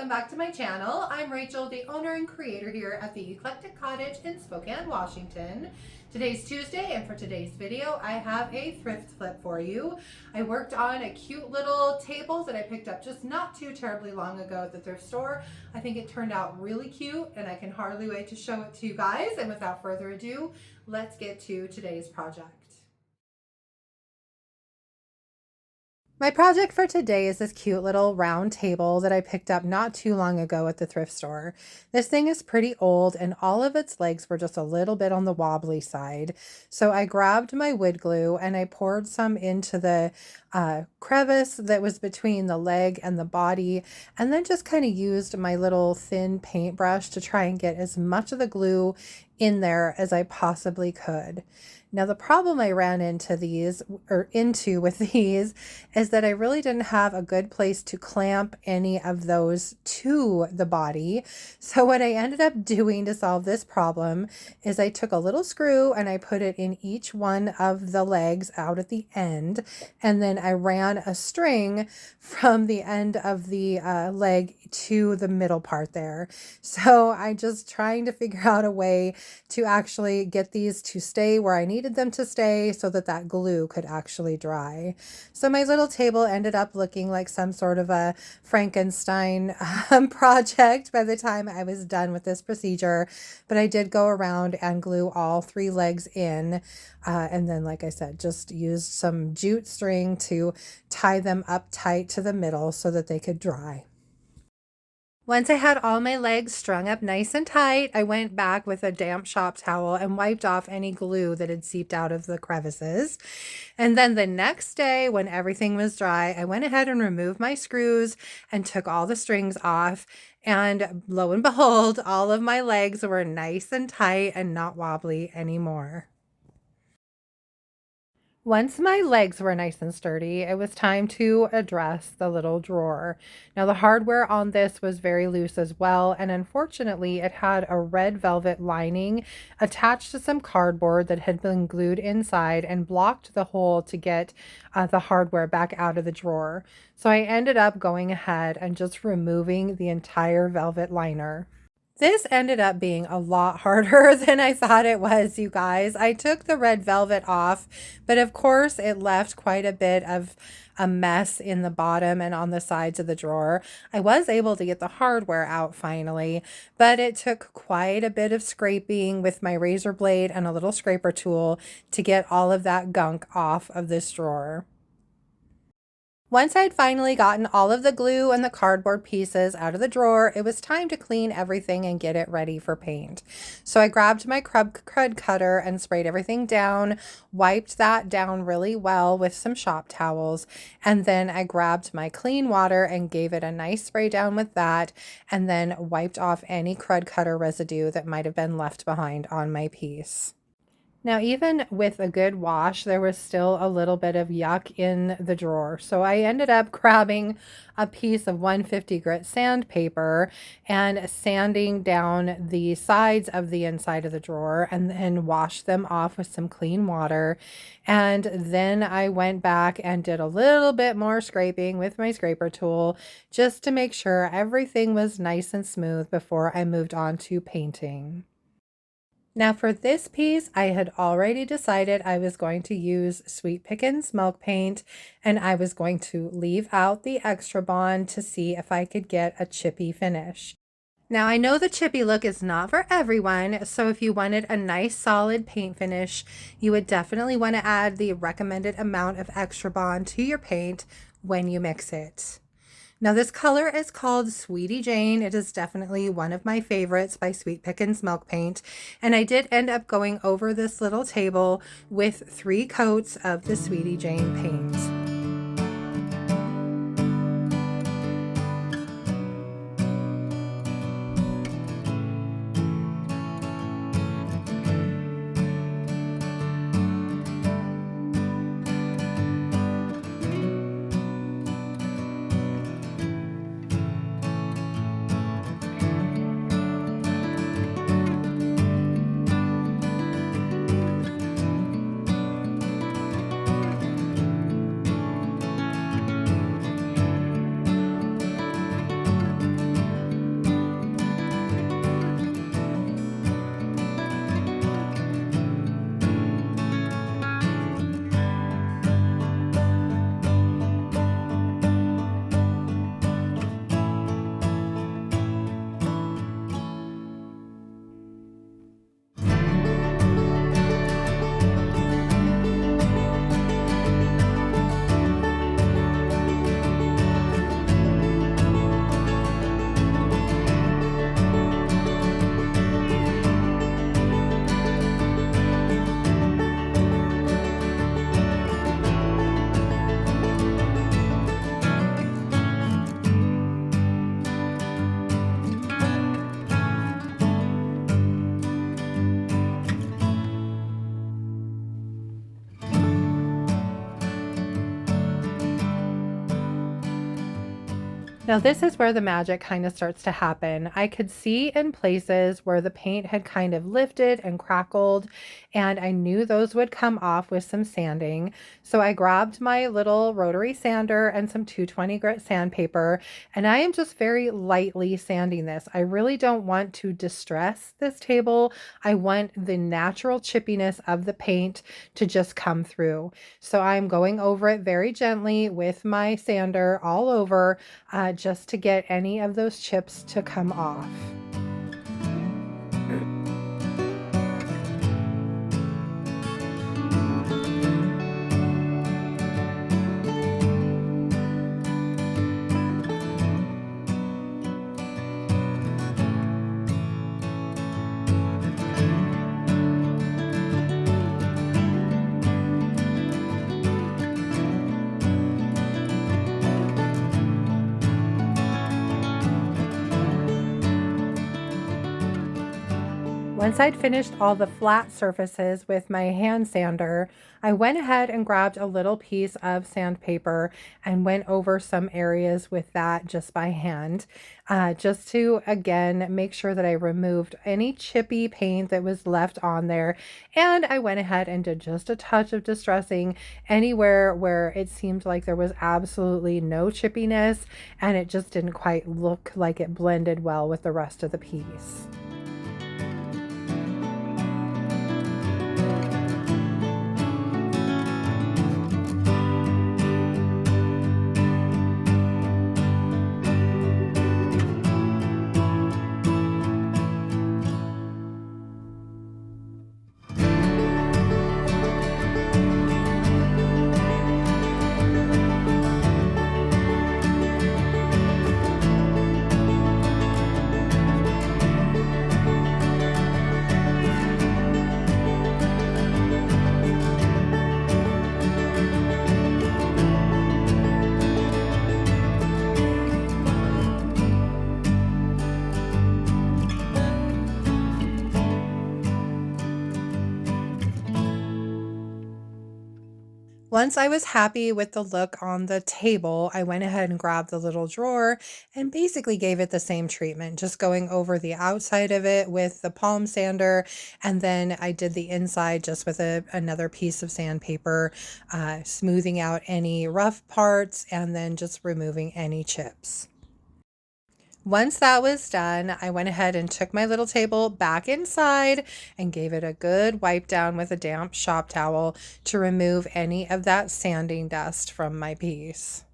welcome back to my channel. I'm Rachel, the owner and creator here at the Eclectic Cottage in Spokane, Washington. Today's Tuesday, and for today's video, I have a thrift flip for you. I worked on a cute little table that I picked up just not too terribly long ago at the thrift store. I think it turned out really cute, and I can hardly wait to show it to you guys. And without further ado, let's get to today's project. My project for today is this cute little round table that I picked up not too long ago at the thrift store. This thing is pretty old and all of its legs were just a little bit on the wobbly side. So I grabbed my wood glue and I poured some into the crevice that was between the leg and the body, and then just kind of used my little thin paintbrush to try and get as much of the glue in there as I possibly could. Now the problem I ran into with these is that I really didn't have a good place to clamp any of those to the body. So what I ended up doing to solve this problem is I took a little screw and I put it in each one of the legs out at the end, and then I ran a string from the end of the leg to the middle part there. So I just trying to figure out a way to actually get these to stay where I needed them to stay so that that glue could actually dry. So my little table ended up looking like some sort of a Frankenstein project by the time I was done with this procedure. But I did go around and glue all three legs in. And then, like I said, just used some jute string to tie them up tight to the middle so that they could dry. Once I had all my legs strung up nice and tight, I went back with a damp shop towel and wiped off any glue that had seeped out of the crevices. And then the next day, when everything was dry, I went ahead and removed my screws and took all the strings off. And lo and behold, all of my legs were nice and tight and not wobbly anymore. Once my legs were nice and sturdy, it was time to address the little drawer. Now the hardware on this was very loose as well, and unfortunately it had a red velvet lining attached to some cardboard that had been glued inside and blocked the hole to get the hardware back out of the drawer. So I ended up going ahead and just removing the entire velvet liner. This ended up being a lot harder than I thought it was, you guys. I took the red velvet off, but of course it left quite a bit of a mess in the bottom and on the sides of the drawer. I was able to get the hardware out finally, but it took quite a bit of scraping with my razor blade and a little scraper tool to get all of that gunk off of this drawer. Once I'd finally gotten all of the glue and the cardboard pieces out of the drawer, it was time to clean everything and get it ready for paint. So I grabbed my crud cutter and sprayed everything down, wiped that down really well with some shop towels, and then I grabbed my clean water and gave it a nice spray down with that, and then wiped off any crud cutter residue that might have been left behind on my piece. Now, even with a good wash, there was still a little bit of yuck in the drawer. So I ended up grabbing a piece of 150 grit sandpaper and sanding down the sides of the inside of the drawer and then washed them off with some clean water. And then I went back and did a little bit more scraping with my scraper tool just to make sure everything was nice and smooth before I moved on to painting. Now for this piece, I had already decided I was going to use Sweet Pickins Milk Paint, and I was going to leave out the extra bond to see if I could get a chippy finish. Now I know the chippy look is not for everyone, so if you wanted a nice solid paint finish, you would definitely want to add the recommended amount of extra bond to your paint when you mix it. Now this color is called Sweetie Jane. It is definitely one of my favorites by Sweet Pickins Milk Paint. And I did end up going over this little table with 3 coats of the Sweetie Jane paint. Now this is where the magic kind of starts to happen. I could see in places where the paint had kind of lifted and crackled, and I knew those would come off with some sanding. So I grabbed my little rotary sander and some 220 grit sandpaper, and I am just very lightly sanding this. I really don't want to distress this table. I want the natural chippiness of the paint to just come through. So I'm going over it very gently with my sander all over, just to get any of those chips to come off. Once I'd finished all the flat surfaces with my hand sander, I went ahead and grabbed a little piece of sandpaper and went over some areas with that just by hand, just to, again, make sure that I removed any chippy paint that was left on there. And I went ahead and did just a touch of distressing anywhere where it seemed like there was absolutely no chippiness and it just didn't quite look like it blended well with the rest of the piece. Once I was happy with the look on the table, I went ahead and grabbed the little drawer and basically gave it the same treatment, just going over the outside of it with the palm sander. And then I did the inside just with another piece of sandpaper, smoothing out any rough parts and then just removing any chips. Once that was done, I went ahead and took my little table back inside and gave it a good wipe down with a damp shop towel to remove any of that sanding dust from my piece.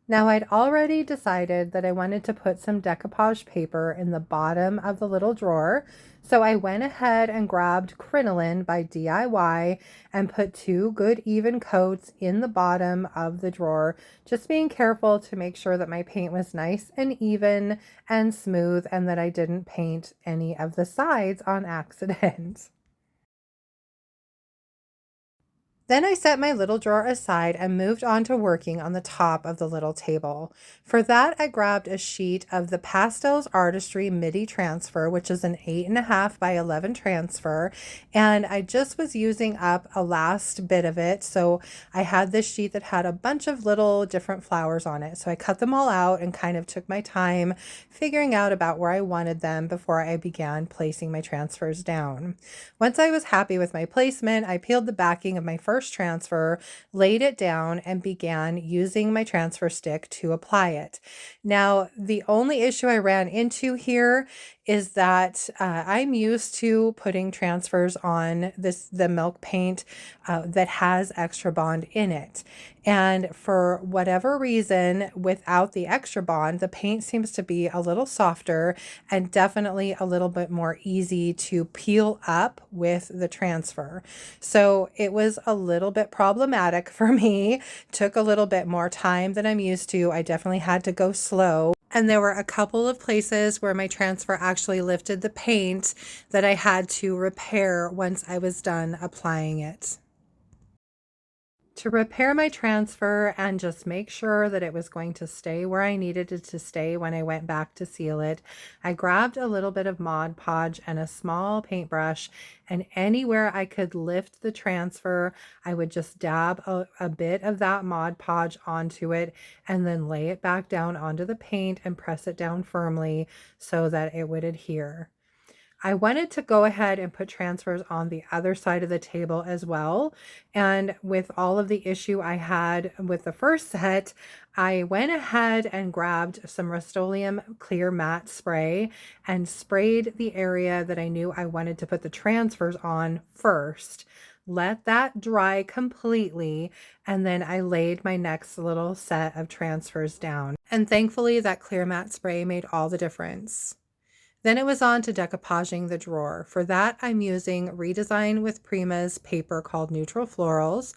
Now I'd already decided that I wanted to put some decoupage paper in the bottom of the little drawer. So I went ahead and grabbed Crinoline by DIY and put 2 good even coats in the bottom of the drawer, just being careful to make sure that my paint was nice and even and smooth and that I didn't paint any of the sides on accident. Then I set my little drawer aside and moved on to working on the top of the little table. For that, I grabbed a sheet of the Pastels Artistry Middy transfer, which is an 8.5 by 11 transfer, and I just was using up a last bit of it. So I had this sheet that had a bunch of little different flowers on it. So I cut them all out and kind of took my time figuring out about where I wanted them before I began placing my transfers down. Once I was happy with my placement, I peeled the backing of my first transfer, laid it down, and began using my transfer stick to apply it. Now, the only issue I ran into here is that I'm used to putting transfers on the milk paint that has extra bond in it. And for whatever reason, without the extra bond, the paint seems to be a little softer and definitely a little bit more easy to peel up with the transfer. So it was a little bit problematic for me. Took a little bit more time than I'm used to. I definitely had to go slow. And there were a couple of places where my transfer actually lifted the paint that I had to repair once I was done applying it. To repair my transfer and just make sure that it was going to stay where I needed it to stay when I went back to seal it, I grabbed a little bit of Mod Podge and a small paintbrush, and anywhere I could lift the transfer, I would just dab a bit of that Mod Podge onto it and then lay it back down onto the paint and press it down firmly so that it would adhere. I wanted to go ahead and put transfers on the other side of the table as well. And with all of the issue I had with the first set, I went ahead and grabbed some Rustoleum clear matte spray and sprayed the area that I knew I wanted to put the transfers on first. Let that dry completely, and then I laid my next little set of transfers down. And thankfully, that clear matte spray made all the difference. Then it was on to decoupaging the drawer. For that, I'm using Redesign with Prima's paper called Neutral Florals,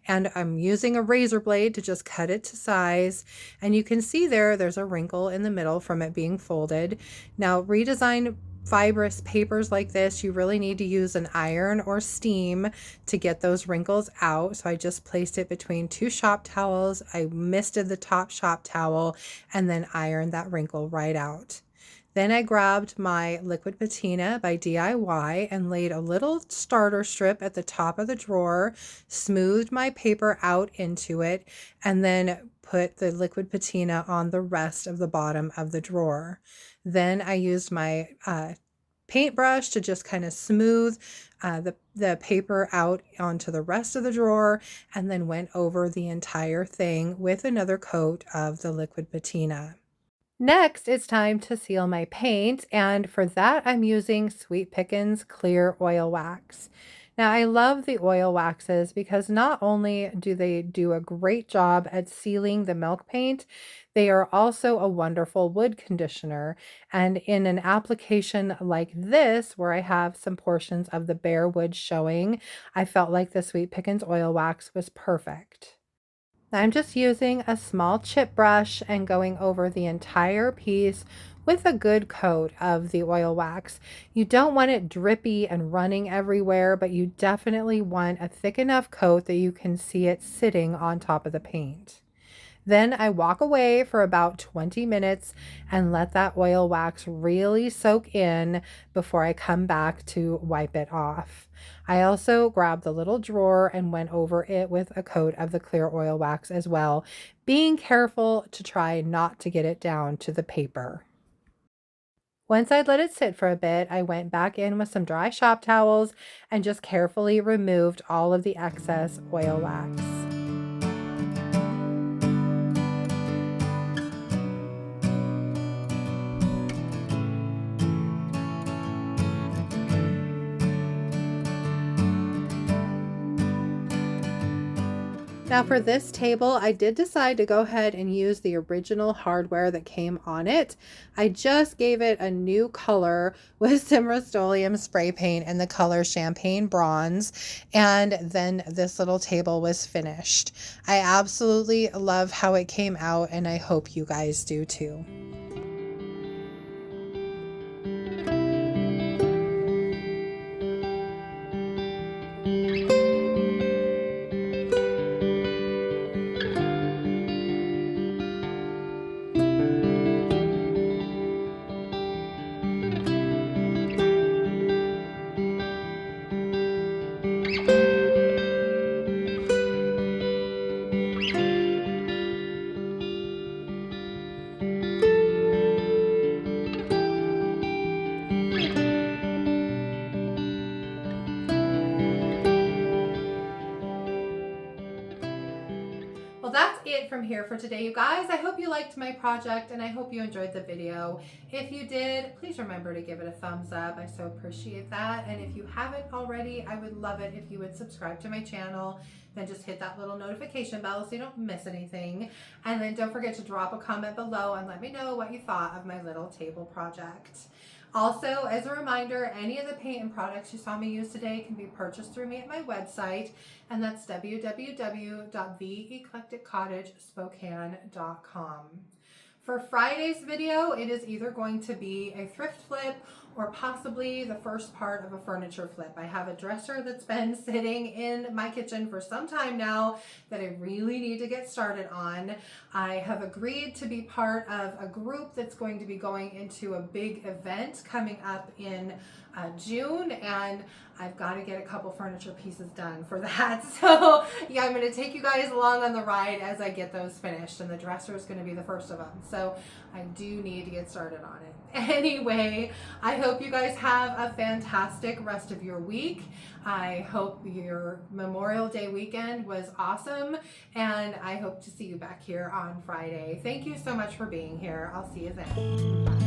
and I'm using a razor blade to just cut it to size. And you can see there's a wrinkle in the middle from it being folded. Now, Redesign fibrous papers like this, you really need to use an iron or steam to get those wrinkles out. So I just placed it between two shop towels. I misted the top shop towel and then ironed that wrinkle right out. Then I grabbed my liquid patina by DIY and laid a little starter strip at the top of the drawer, smoothed my paper out into it, and then put the liquid patina on the rest of the bottom of the drawer. Then I used my paintbrush to just kind of smooth the paper out onto the rest of the drawer, and then went over the entire thing with another coat of the liquid patina. Next, it's time to seal my paint, and for that, I'm using Sweet Pickins Clear Oil Wax. Now, I love the oil waxes because not only do they do a great job at sealing the milk paint, they are also a wonderful wood conditioner. And in an application like this, where I have some portions of the bare wood showing, I felt like the Sweet Pickins oil wax was perfect. I'm just using a small chip brush and going over the entire piece with a good coat of the oil wax. You don't want it drippy and running everywhere, but you definitely want a thick enough coat that you can see it sitting on top of the paint. Then I walk away for about 20 minutes and let that oil wax really soak in before I come back to wipe it off. I also grabbed the little drawer and went over it with a coat of the clear oil wax as well, being careful to try not to get it down to the paper. Once I'd let it sit for a bit, I went back in with some dry shop towels and just carefully removed all of the excess oil wax. Now for this table, I did decide to go ahead and use the original hardware that came on it. I just gave it a new color with some Rustoleum spray paint in the color Champagne Bronze, and then this little table was finished. I absolutely love how it came out, and I hope you guys do too. Well, that's it from here for today, you guys. I hope you liked my project and I hope you enjoyed the video. If you did, please remember to give it a thumbs up. I so appreciate that. And if you haven't already, I would love it if you would subscribe to my channel. Then just hit that little notification bell so you don't miss anything. And then don't forget to drop a comment below and let me know what you thought of my little table project. Also, as a reminder, any of the paint and products you saw me use today can be purchased through me at my website, and that's www.theeclecticcottagespokane.com. For Friday's video, it is either going to be a thrift flip or possibly the first part of a furniture flip. I have a dresser that's been sitting in my kitchen for some time now that I really need to get started on. I have agreed to be part of a group that's going to be going into a big event coming up in June, and I've got to get a couple furniture pieces done for that. So yeah, I'm going to take you guys along on the ride as I get those finished, and the dresser is going to be the first of them. So I do need to get started on it. Anyway, I hope you guys have a fantastic rest of your week. I hope your Memorial Day weekend was awesome, and I hope to see you back here on Friday. Thank you so much for being here. I'll see you then. Bye.